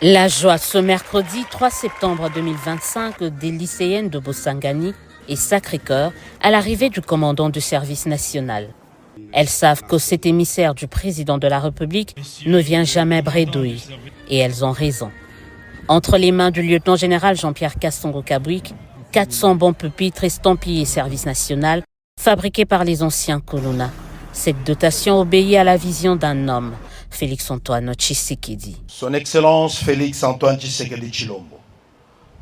La joie ce mercredi 3 septembre 2025 des lycéennes de Bosangani et Sacré-Cœur à l'arrivée du commandant du service national. Elles savent que cet émissaire du président de la République ne vient jamais bredouille et elles ont raison. Entre les mains du lieutenant-général Jean-Pierre Kastongo-Kabouik, 400 bons pupitres estampillés service national fabriqués par les anciens Kolona. Cette dotation obéit à la vision d'un homme, Félix-Antoine Tshisekedi. Son Excellence Félix-Antoine Tshisekedi Tshilombo,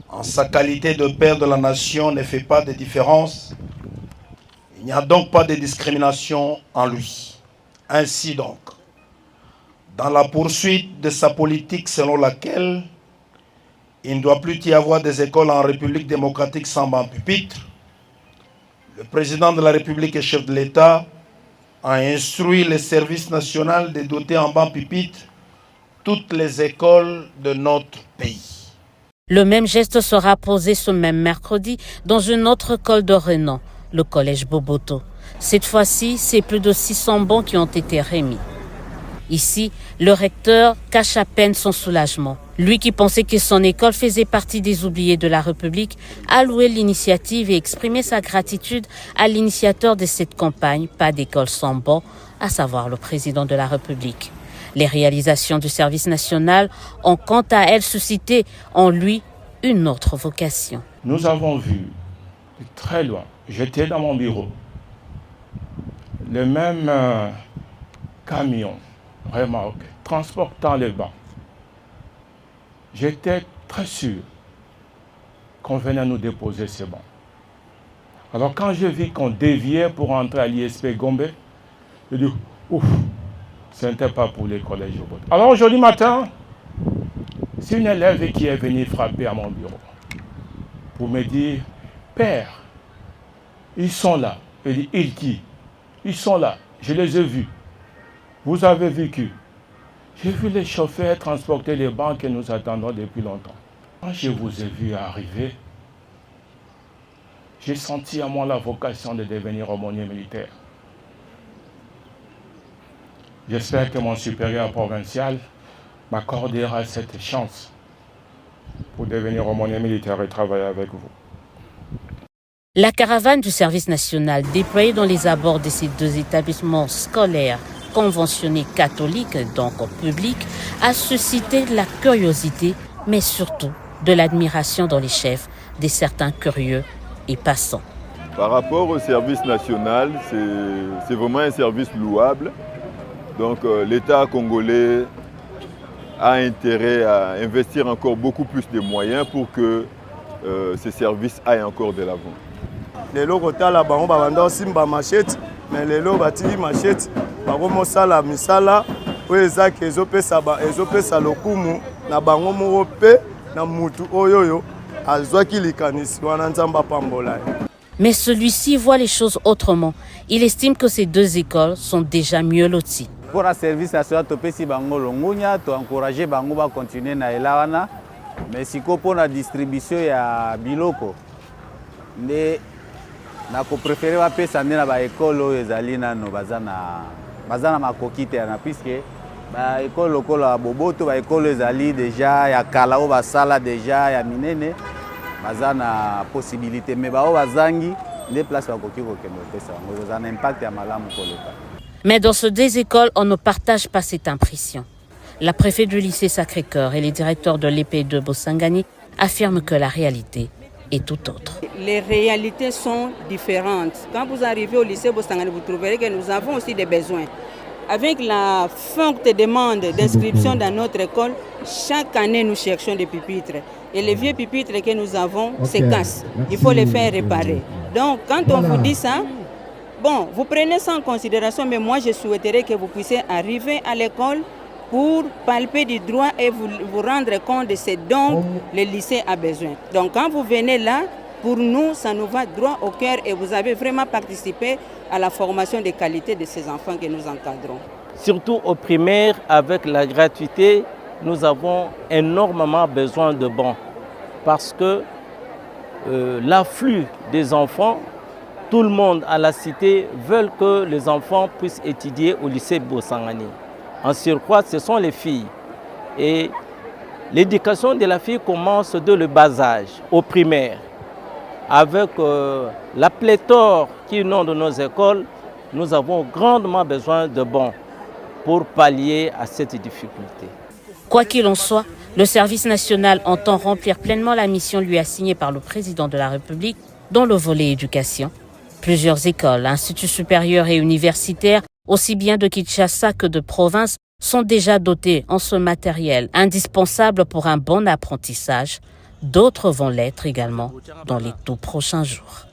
en sa qualité de père de la nation, ne fait pas de différence. Il n'y a donc pas de discrimination en lui. Ainsi donc, dans la poursuite de sa politique selon laquelle il ne doit plus y avoir des écoles en République démocratique sans banc pupitre, le président de la République et chef de l'État a instruit le service national de doter en banc pupitre toutes les écoles de notre pays. Le même geste sera posé ce même mercredi dans une autre école de renom, le collège Boboto. Cette fois-ci, c'est plus de 600 bancs qui ont été remis. Ici, le recteur cache à peine son soulagement. Lui qui pensait que son école faisait partie des oubliés de la République a loué l'initiative et exprimé sa gratitude à l'initiateur de cette campagne, Pas d'école sans banc, à savoir le président de la République. Les réalisations du service national ont quant à elles suscité en lui une autre vocation. Nous avons vu de très loin, j'étais dans mon bureau, le même camion, remorque, transportant les bancs. J'étais très sûr qu'on venait nous déposer ces bancs. Alors quand je vis qu'on déviait pour entrer à l'ISP Gombe, je dis, ouf, ce n'était pas pour les collèges. Alors aujourd'hui matin, c'est une élève qui est venue frapper à mon bureau pour me dire, Père, ils sont là. Elle dit, il qui? Ils sont là, je les ai vus. Vous avez vécu. J'ai vu les chauffeurs transporter les bancs que nous attendons depuis longtemps. Quand je vous ai vu arriver, j'ai senti à moi la vocation de devenir aumônier militaire. J'espère que mon supérieur provincial m'accordera cette chance pour devenir aumônier militaire et travailler avec vous. La caravane du service national déployée dans les abords de ces deux établissements scolaires conventionnés catholiques, donc publics, a suscité la curiosité, mais surtout de l'admiration dans les chefs de certains curieux et passants. Par rapport au service national, c'est vraiment un service louable. Donc l'État congolais a intérêt à investir encore beaucoup plus de moyens pour que ces services aillent encore de l'avant. Les locaux bango babanda simba machette mais les locaux bati machette bango mosala misala oyo ezaki ezopesa lokumu na bango moko pe na mutu oyoyo azwaki likanisi wana nzamba pambola. Mais celui-ci voit les choses autrement. Il estime que ces deux écoles sont déjà mieux loties. Pour un service national, topesi bango longunya, to encourager bango ba continuer na elawana, mais siko pour la distribution ya biloko. Ne na ko préférer wa pesa na ba école oyo ezali nano bazana makoki te na puisque ba école lokola Boboto ba école ezali déjà ya kala o basala déjà ya minene bazana possibilité mais ba o bazangi les places ba koki ko kendo pesa ngo za impact ya malamu koleka. Mais dans ces deux écoles, on ne partage pas cette impression. La préfète du lycée Sacré-Cœur et les directeurs de l'EP de Bosangani affirment que la réalité est tout autre. Les réalités sont différentes. Quand vous arrivez au lycée Bosangani, vous trouverez que nous avons aussi des besoins. Avec la forte demande d'inscription dans notre école, chaque année nous cherchons des pupitres. Et les vieux pupitres que nous avons se cassent. Il faut les faire réparer. Donc quand on vous dit ça, bon, vous prenez ça en considération, mais moi je souhaiterais que vous puissiez arriver à l'école pour palper du droit et vous rendre compte de ce dont le lycée a besoin. Donc quand vous venez là, pour nous, ça nous va droit au cœur et vous avez vraiment participé à la formation de qualité de ces enfants que nous encadrons. Surtout au primaire, avec la gratuité, nous avons énormément besoin de bancs parce que l'afflux des enfants, tout le monde à la cité veut que les enfants puissent étudier au lycée Bosangani. En surcroît, ce sont les filles. Et L'éducation de la fille commence dès le bas âge, au primaire. Avec la pléthore qui inonde nos écoles, nous avons grandement besoin de bons pour pallier à cette difficulté. Quoi qu'il en soit, le service national entend remplir pleinement la mission lui assignée par le président de la République dans le volet éducation. Plusieurs écoles, instituts supérieurs et universitaires, aussi bien de Kinshasa que de province, sont déjà dotées en ce matériel indispensable pour un bon apprentissage. D'autres vont l'être également dans les tout prochains jours.